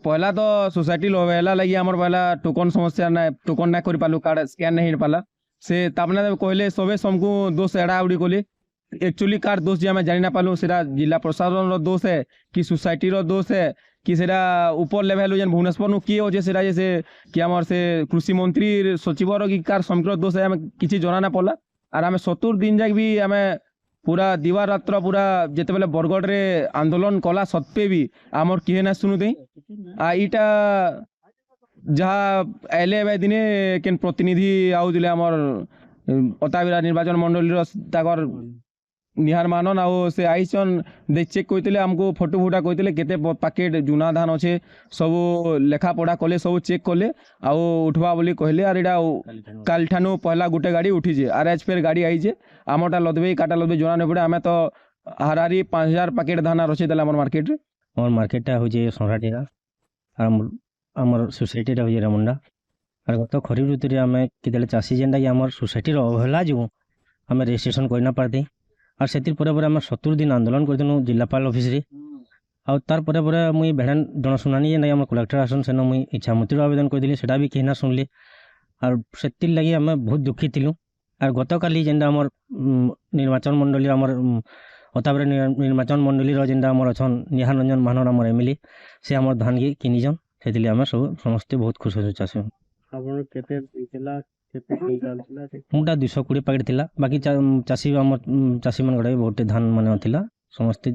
पहला तो सोसाइटी लोवेला लगी हमर पहला टोकन समस्या ना टोकन ना कर पालु कार्ड स्कैन नहीं पाला से तापने कहले सबे समको दोष एड़ा उड़ी कोले एक्चुअली कार्ड दोष जे हमें जानि ना पालु सेटा जिला प्रशासन रो दोष है कि सोसाइटी रो दोष है कि सेटा ऊपर लेवल जेन भुवनेश्वर नु की होजे सेटा जे से कि हमर से कृषि मंत्री सचिव रो कि कार समग्र दोष है हमें किछि जना ना पला आर हमें 70 दिन जाक भी हमें पूरा दिवा रात्र पूरा जिते बेले बरगढ़ रे आंदोलन कला सत्वे भी आमर किहे ना सुनु दे इटा जहाँ आइले दिने केन प्रतिनिधि आउले आमर अताबिरा निर्वाचन मंडली ताकर निहार मानन आउ से आईसन दे चेक करते आमको फोटो फुटा कहते केते पैकेट जुना धान अच्छे सब लेखा पढ़ा कले सब चेक कले आउ उठवा बोली कहले आर इटा काल ठानु पहला गुटे गाड़ी उठीजे आर एच फेर गाड़ी आईजे आमटा लदबे काटा लदबे जना नहीं पड़े आम तो हारारी 5000 पैकेट धान रचे देला आम मार्केट रे और मार्केटा हो सोनाटीरा आमर सोसाइटी हो रेमुंडा और गत खरीफ ऋतु आम के चाषी जेनटा कि आम सोसाइटी अवहेला जो आम रेजिस्ट्रेशन करना पारते और से आम 70 दिन आंदोलन कर जिलापाल ऑफिस रे आउ तार मुई भेड़ान जनशुनानी जेन आम कलेक्टर आसन सेन मुई इच्छामृतिर आवेदन करदेली सेटा भी कहीं ना सुनली और से लगी आम बहुत दुखी थिलु और गत काली जेनटा आम निर्वाचन मंडली आम अताबरे निर्वाचन मंडली जेनटा आम अच्छन निहार रंजन महानर आम एमएलए से आम धान की किनीजन से आम सब समस्ते बहुत खुश हो चाषी मुटा 220 पैकेट थिला बाकी चाषी चाषी मन बहुत धान मान समस्ते